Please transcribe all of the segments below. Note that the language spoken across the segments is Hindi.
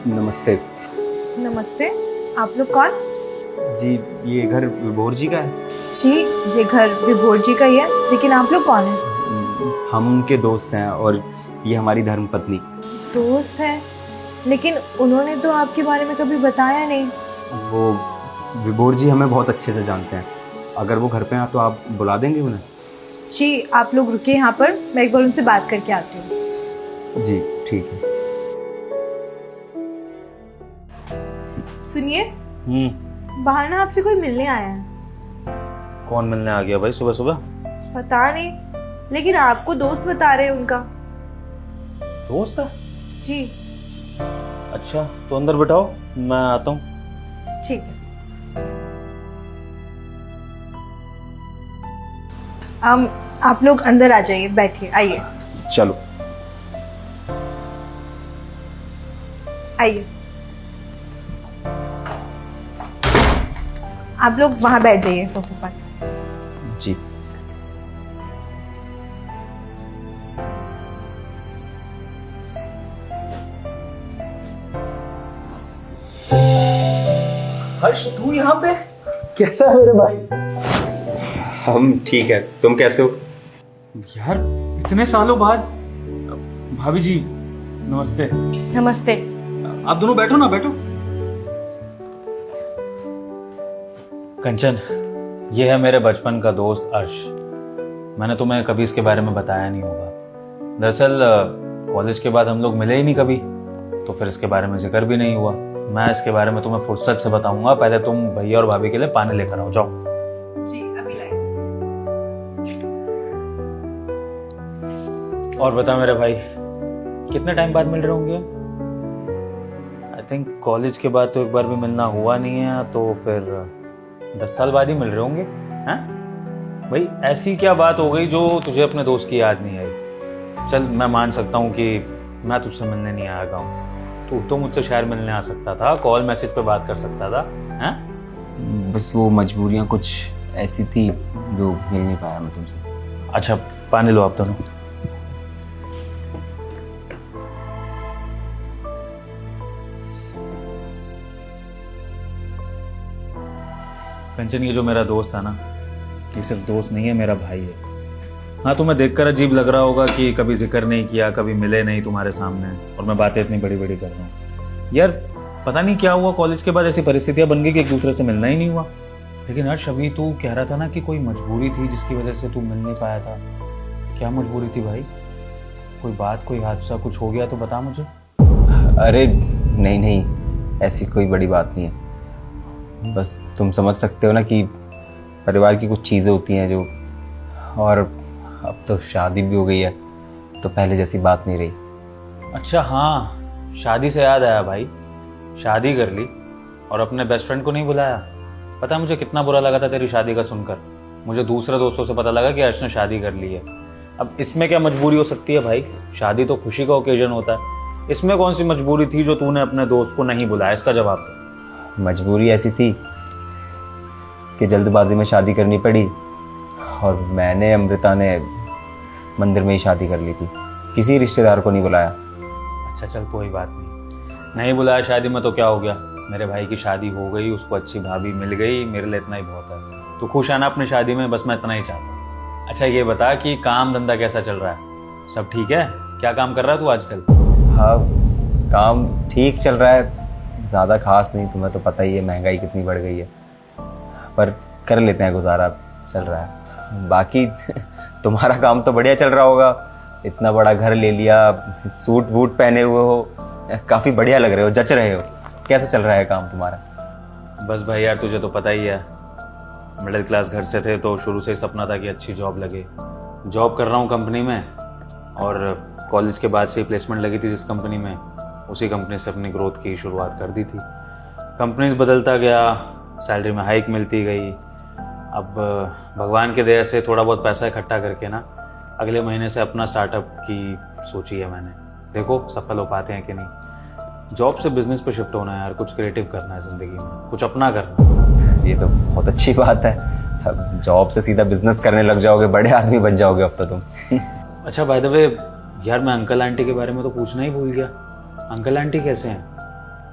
नमस्ते। नमस्ते। आप लोग कौन? जी, ये घर विभोर जी का है। जी, ये घर विभोर जी का ही है, लेकिन आप लोग कौन हैं? हम उनके दोस्त हैं और ये हमारी धर्मपत्नी। दोस्त हैं, लेकिन उन्होंने तो आपके बारे में कभी बताया नहीं। वो विभोर जी हमें बहुत अच्छे से जानते हैं। अगर वो घर पे हैं तो आप बुला देंगे उन्हें? जी, आप लोग रुकिए यहाँ पर, मैं एक बार उनसे बात करके आती हूँ। जी ठीक है। सुनिए, बाहर ना आपसे कोई मिलने आया है। कौन मिलने आ गया भाई सुबह सुबह? पता नहीं, लेकिन आपको दोस्त बता रहे हैं उनका। दोस्त है? जी। अच्छा, तो अंदर बिठाओ, मैं आता हूँ। ठीक है। आप लोग अंदर आ जाइए, बैठिए, आइए चलो आइए। आप लोग वहां बैठ जाइए सोफे पर। जी। हर्ष, तू यहाँ पे? कैसा है मेरे भाई? हम ठीक है, तुम कैसे हो? यार, इतने सालों बाद। भाभी जी नमस्ते। नमस्ते। आप दोनों बैठो ना, बैठो। कंचन, ये है मेरे बचपन का दोस्त अर्श। मैंने तुम्हें कभी इसके बारे में बताया नहीं होगा। दरअसल कॉलेज के बाद हम लोग मिले ही नहीं कभी, तो फिर इसके बारे में जिक्र भी नहीं हुआ। मैं इसके बारे में तुम्हें फुर्सत से बताऊंगा। पहले तुम भैया और भाभी के लिए पानी लेकर आओ, जाओ। जी, अभी लाइए। और बता मेरे भाई, कितने टाइम बाद मिल रहे होंगे? आई थिंक कॉलेज के बाद तो एक बार भी मिलना हुआ नहीं है, तो फिर 10 साल बाद ही मिल रहे होंगे। हैं भाई, ऐसी क्या बात हो गई जो तुझे अपने दोस्त की याद नहीं आई? चल, मैं मान सकता हूँ कि मैं तुझसे मिलने नहीं आया गाँव, तू तो मुझसे शहर मिलने आ सकता था, कॉल मैसेज पे बात कर सकता था। हैं? बस वो मजबूरियाँ कुछ ऐसी थी जो मिल नहीं पाया मैं तुमसे। अच्छा, पानी लो आप दोनों। कंचन, ये जो मेरा दोस्त है ना, ये सिर्फ दोस्त नहीं है, मेरा भाई है। हाँ, तुम्हें देखकर अजीब लग रहा होगा कि कभी जिक्र नहीं किया, कभी मिले नहीं तुम्हारे सामने, और मैं बातें इतनी बड़ी बड़ी कर रहा हूँ। यार, पता नहीं क्या हुआ, कॉलेज के बाद ऐसी परिस्थितियां बन गई कि एक दूसरे से मिलना ही नहीं हुआ। लेकिन हर्ष, अभी तू कह रहा था ना कि कोई मजबूरी थी जिसकी वजह से तू मिल नहीं पाया था। क्या मजबूरी थी भाई? कोई बात, कोई हादसा, कुछ हो गया तो बता मुझे। अरे नहीं नहीं, ऐसी कोई बड़ी बात नहीं है। बस तुम समझ सकते हो ना कि परिवार की कुछ चीज़ें होती हैं जो, और अब तो शादी भी हो गई है, तो पहले जैसी बात नहीं रही। अच्छा हाँ, शादी से याद आया भाई, शादी कर ली और अपने बेस्ट फ्रेंड को नहीं बुलाया। पता है मुझे कितना बुरा लगा था तेरी शादी का सुनकर। मुझे दूसरे दोस्तों से पता लगा कि अर्श ने शादी कर ली है। अब इसमें क्या मजबूरी हो सकती है भाई? शादी तो खुशी का ओकेजन होता है, इसमें कौन सी मजबूरी थी जो तूने अपने दोस्त को नहीं बुलाया? इसका जवाब दो। मजबूरी ऐसी थी कि जल्दबाजी में शादी करनी पड़ी, और मैंने, अमृता ने मंदिर में ही शादी कर ली थी, किसी रिश्तेदार को नहीं बुलाया। अच्छा चल, कोई बात नहीं बुलाया शादी में तो क्या हो गया? मेरे भाई की शादी हो गई, उसको अच्छी भाभी मिल गई, मेरे लिए इतना ही बहुत है। तो खुश है ना अपनी शादी में? बस मैं इतना ही चाहता हूँ। अच्छा ये बता कि काम धंधा कैसा चल रहा है? सब ठीक है? क्या काम कर रहा है तू आजकल? हाँ, काम ठीक चल रहा है, ज़्यादा खास नहीं। तुम्हें तो पता ही है महंगाई कितनी बढ़ गई है, पर कर लेते हैं गुजारा, चल रहा है। बाकी तुम्हारा काम तो बढ़िया चल रहा होगा, इतना बड़ा घर ले लिया, सूट वूट पहने हुए हो, काफ़ी बढ़िया लग रहे हो, जच रहे हो। कैसे चल रहा है काम तुम्हारा? बस भाई यार, तुझे तो पता ही है, मिडिल क्लास घर से थे तो शुरू से ही सपना था कि अच्छी जॉब लगे। जॉब कर रहा हूँ कंपनी में, और कॉलेज के बाद से ही प्लेसमेंट लगी थी जिस कंपनी में, उसी कंपनी से अपनी ग्रोथ की शुरुआत कर दी थी। कंपनीज बदलता गया, सैलरी में हाइक मिलती गई। अब भगवान के दया से थोड़ा बहुत पैसा इकट्ठा करके ना, अगले महीने से अपना स्टार्टअप की सोची है मैंने। देखो सफल हो पाते हैं कि नहीं। जॉब से बिजनेस पे शिफ्ट होना है यार, कुछ क्रिएटिव करना है ज़िंदगी में, कुछ अपना करना। ये तो बहुत अच्छी बात है, अब जॉब से सीधा बिजनेस करने लग जाओगे, बड़े आदमी बन जाओगे अब तो तुम। अच्छा बाय द वे यार, मैं अंकल आंटी के बारे में तो पूछना ही भूल गया। अंकल आंटी कैसे हैं?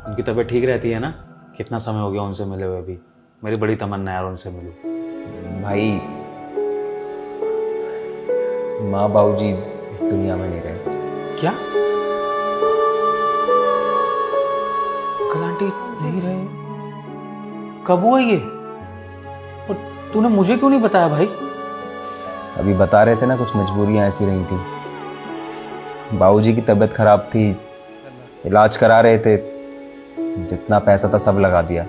उनकी तबीयत ठीक रहती है ना? कितना समय हो गया उनसे मिले हुए अभी। मेरी बड़ी तमन्ना है यार उनसे मिलूं। भाई माँ बाबूजी इस दुनिया में नहीं रहे। क्या? अंकल आंटी नहीं रहे? कब हुआ ये? और तूने मुझे क्यों नहीं बताया भाई? अभी बता रहे थे ना, कुछ मजबूरियां ऐसी रही थी। बाबूजी की तबीयत खराब थी, इलाज करा रहे थे, जितना पैसा था सब लगा दिया।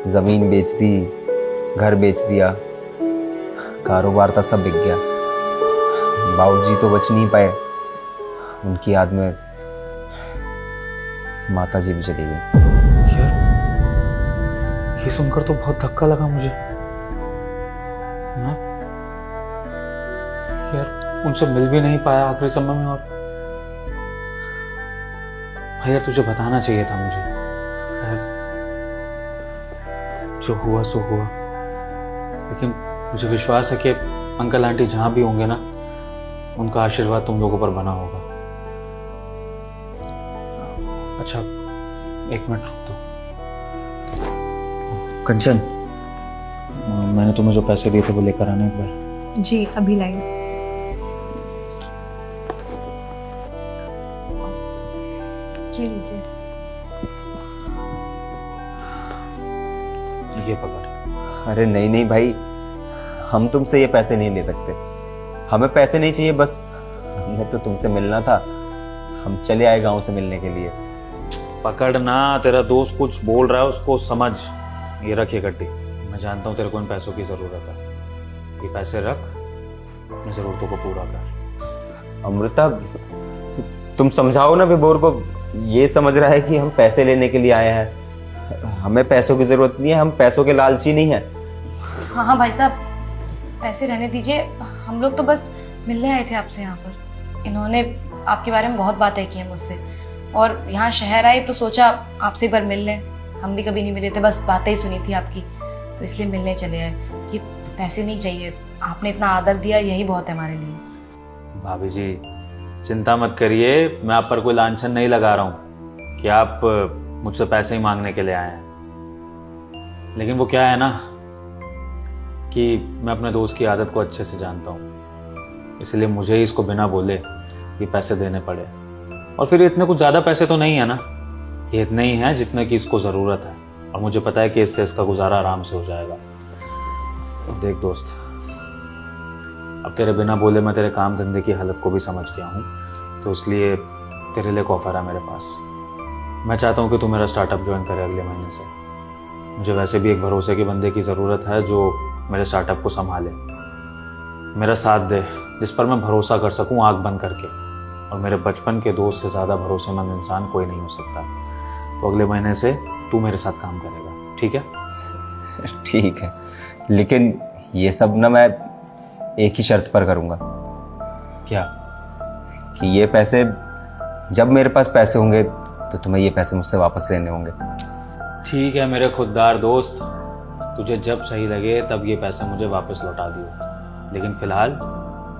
ज़मीन बेच दी, घर बेच दिया, कारोबार था सब बिक गया। बाबूजी तो बच नहीं पाए, उनकी याद में माता जी भी चली गई। यार ये सुनकर तो बहुत धक्का लगा मुझे। मैं यार उनसे मिल भी नहीं पाया आखिरी समय में। और भाई यार तुझे बताना चाहिए था मुझे। खैर जो हुआ सो हुआ, लेकिन मुझे विश्वास है कि अंकल आंटी जहां भी होंगे ना, उनका आशीर्वाद तुम लोगों पर बना होगा। अच्छा एक मिनट रुक दो। कंचन, मैंने तुम्हें जो पैसे दिए थे वो लेकर आना एक बार। जी अभी लाइए। जी लीजिए। ये पकड़। अरे नहीं नहीं भाई, हम तुमसे ये पैसे नहीं ले सकते। हमें पैसे नहीं चाहिए, बस हमें तो तुमसे मिलना था। हम चले आए गांव से मिलने के लिए। पकड़ना, तेरा दोस्त कुछ बोल रहा है उसको समझ। ये रख ये गड्डी। मैं जानता हूँ तेरे को इन पैसों की ज़रूरत है। ये पैसे रख, अपनी ज़रूरतों को पूरा कर। अमृता तुम समझाओ ना विभोर को। ये समझ रहा है कि हम पैसे लेने के लिए आए हैं। हमें पैसों की ज़रूरत नहीं है, हम पैसों के लालची नहीं है। हाँ हाँ भाई साहब, पैसे रहने दीजिए। हम लोग तो बस मिलने आए थे आपसे यहाँ पर। इन्होंने आपके बारे में बहुत बातें की हैं मुझसे, और यहाँ शहर आए तो सोचा आपसे एक बार मिल लें। हम भी कभी नहीं मिले थे, बस बातें ही सुनी थी आपकी, तो इसलिए मिलने चले आए। ये पैसे नहीं चाहिए, आपने इतना आदर दिया यही बहुत है हमारे लिए। भाभी जी चिंता मत करिए, मैं आप पर कोई लांछन नहीं लगा रहा हूँ कि आप मुझसे पैसे ही मांगने के लिए आए हैं। लेकिन वो क्या है ना कि मैं अपने दोस्त की आदत को अच्छे से जानता हूँ, इसलिए मुझे ही इसको बिना बोले ये पैसे देने पड़े। और फिर इतने कुछ ज़्यादा पैसे तो नहीं है ना, ये इतने ही हैं जितने की इसको ज़रूरत है, और मुझे पता है कि इससे इसका गुजारा आराम से हो जाएगा। देख दोस्त, अब तेरे बिना बोले मैं तेरे काम धंधे की हालत को भी समझ गया हूँ, तो इसलिए तेरे लिए एक ऑफर है मेरे पास। मैं चाहता हूँ कि तू मेरा स्टार्टअप ज्वाइन करे अगले महीने से। मुझे वैसे भी एक भरोसे के बंदे की ज़रूरत है जो मेरे स्टार्टअप को संभाले, मेरा साथ दे, जिस पर मैं भरोसा कर सकूँ आँख बंद करके। और मेरे बचपन के दोस्त से ज़्यादा भरोसेमंद इंसान कोई नहीं हो सकता। तो अगले महीने से तू मेरे साथ काम करेगा, ठीक है? ठीक है, लेकिन ये सब ना मैं एक ही शर्त पर करूँगा। क्या? कि ये पैसे, जब मेरे पास पैसे होंगे तो तुम्हें ये पैसे मुझसे वापस लेने होंगे। ठीक है मेरे खुददार दोस्त, तुझे जब सही लगे तब ये पैसे मुझे वापस लौटा दियो। लेकिन फिलहाल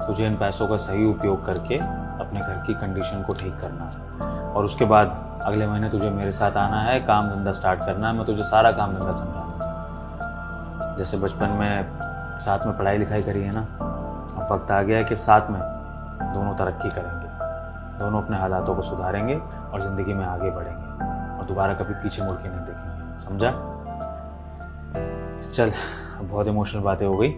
तुझे इन पैसों का सही उपयोग करके अपने घर की कंडीशन को ठीक करना है, और उसके बाद अगले महीने तुझे मेरे साथ आना है, काम धंधा स्टार्ट करना है। मैं तुझे सारा काम धंधा समझाऊंगा। जैसे बचपन में साथ में पढ़ाई लिखाई करी है ना, अब वक्त आ गया है कि साथ में दोनों तरक्की करेंगे, दोनों अपने हालातों को सुधारेंगे और ज़िंदगी में आगे बढ़ेंगे, और दोबारा कभी पीछे मुड़ के नहीं देखेंगे। समझा? चल, बहुत इमोशनल बातें हो गई,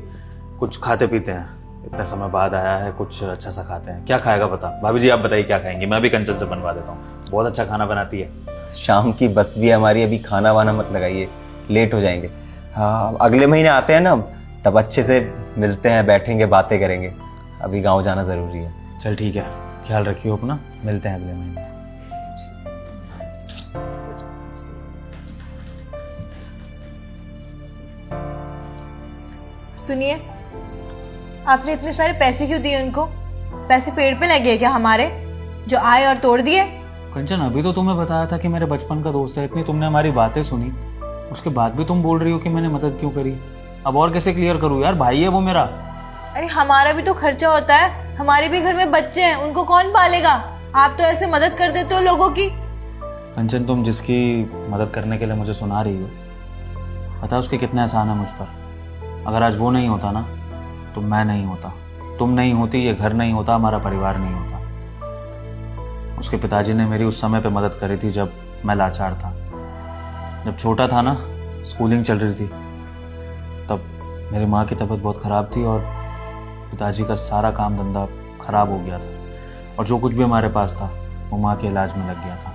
कुछ खाते पीते हैं। इतने समय बाद आया है, कुछ अच्छा सा खाते हैं। क्या खाएगा बता? भाभी जी आप बताइए क्या खाएंगे, मैं भी कंचन से बनवा देता हूँ, बहुत अच्छा खाना बनाती है। शाम की बस भी है हमारी, अभी खाना वाना मत लगाइए, लेट हो जाएंगे। हाँ अगले महीने आते हैं ना, तब अच्छे से मिलते हैं, बैठेंगे, बातें करेंगे। अभी गाँव जाना ज़रूरी है। चल ठीक है, ख्याल रखियो अपना, मिलते हैं अगले महीने। सुनिए, आपने इतने सारे पैसे क्यों दिए उनको? पैसे पेड़ पे लगे क्या हमारे, जो आए और तोड़ दिए? कंचन अभी तो तुम्हें बताया था कि मेरे बचपन का दोस्त है, इतनी तुमने हमारी बातें सुनी, उसके बाद भी तुम बोल रही हो कि मैंने मदद क्यों करी। अब और कैसे क्लियर करूँ यार, भाई है वो मेरा। अरे हमारा भी तो खर्चा होता है, हमारे भी घर में बच्चे हैं, उनको कौन पालेगा? आप तो ऐसे मदद कर देते हो लोगों की। कंचन, तुम जिसकी मदद करने के लिए मुझे सुना रही हो, पता है उसके कितने एहसान है मुझ पर। अगर आज वो नहीं होता ना तो मैं नहीं होता, तुम नहीं होती, ये घर नहीं होता, हमारा परिवार नहीं होता। उसके पिताजी ने मेरी उस समय पे मदद करी थी जब मैं लाचार था। जब छोटा था ना, स्कूलिंग चल रही थी, तब मेरी माँ की तबीयत बहुत ख़राब थी और पिताजी का सारा काम धंधा ख़राब हो गया था और जो कुछ भी हमारे पास था वो माँ के इलाज में लग गया था।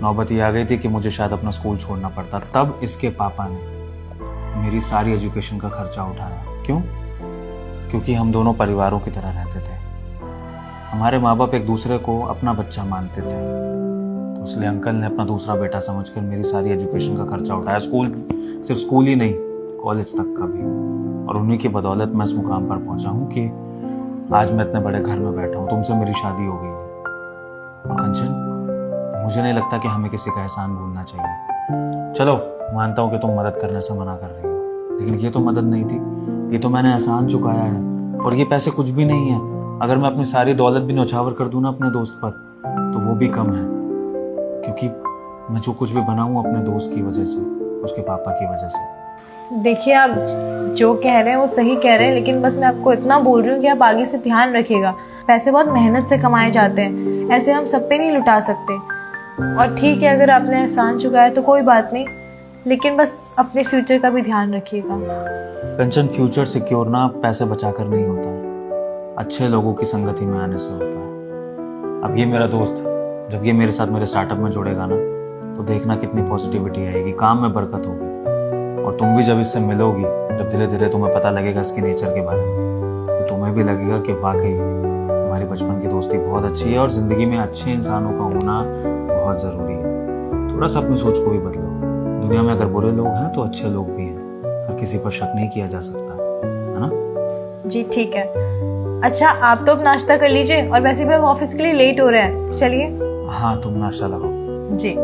नौबत ये आ गई थी कि मुझे शायद अपना स्कूल छोड़ना पड़ता। तब इसके पापा ने मेरी सारी एजुकेशन का खर्चा उठाया। क्यों? क्योंकि हम दोनों परिवारों की तरह रहते थे। हमारे माँ बाप एक दूसरे को अपना बच्चा मानते थे, तो इसलिए अंकल ने अपना दूसरा बेटा समझकर मेरी सारी एजुकेशन का खर्चा उठाया। सिर्फ स्कूल ही नहीं, कॉलेज तक का भी। और उन्हीं की बदौलत मैं इस मुकाम पर पहुंचा हूँ कि आज मैं इतने बड़े घर में बैठा हूँ, तुमसे मेरी शादी हो गई है। और कंचन, मुझे नहीं लगता कि हमें किसी का एहसान भूलना चाहिए। चलो, मानता हूँ कि तुम मदद करने से मना कर रही हो, लेकिन ये तो मदद नहीं थी, ये तो मैंने एहसान चुकाया है। और ये पैसे कुछ भी नहीं है। अगर मैं अपनी सारी दौलत भी न्यौछावर कर दूँ ना अपने दोस्त पर, तो वो भी कम है, क्योंकि मैं जो कुछ भी बना हूँ अपने दोस्त की वजह से, उसके पापा की वजह से। देखिए, आप जो कह रहे हैं वो सही कह रहे हैं, लेकिन बस मैं आपको इतना बोल रही हूँ कि आप आगे से ध्यान रखिएगा। पैसे बहुत मेहनत से कमाए जाते हैं, ऐसे हम सब पे नहीं लुटा सकते। और ठीक है, अगर आपने एहसान चुकाया तो कोई बात नहीं, लेकिन बस अपने फ्यूचर का भी ध्यान रखिएगा। पेंशन फ्यूचर सिक्योर ना पैसे बचाकर नहीं होता है, अच्छे लोगों की संगति में आने से होता है। अब ये मेरा दोस्त जब ये मेरे साथ मेरे स्टार्टअप में जुड़ेगा ना, तो देखना कितनी पॉजिटिविटी आएगी, काम में बरकत होगी। और तुम भी जब इससे मिलोगी, जब धीरे धीरे तुम्हें पता लगेगा इसके नेचर के बारे में, तो तुम्हें भी लगेगा कि वाकई हमारी बचपन की दोस्ती बहुत अच्छी है और ज़िंदगी में अच्छे इंसानों का होना बहुत ज़रूरी है। थोड़ा सा अपनी सोच को भी बदलो। दुनिया में अगर बुरे लोग हैं तो अच्छे लोग भी हैं, हर किसी पर शक नहीं किया जा सकता, है ना? जी ठीक है। अच्छा, आप तो अब नाश्ता कर लीजिए, और वैसे भी अब ऑफिस के लिए लेट हो रहे हैं। चलिए। हाँ, तुम नाश्ता लगाओ। जी।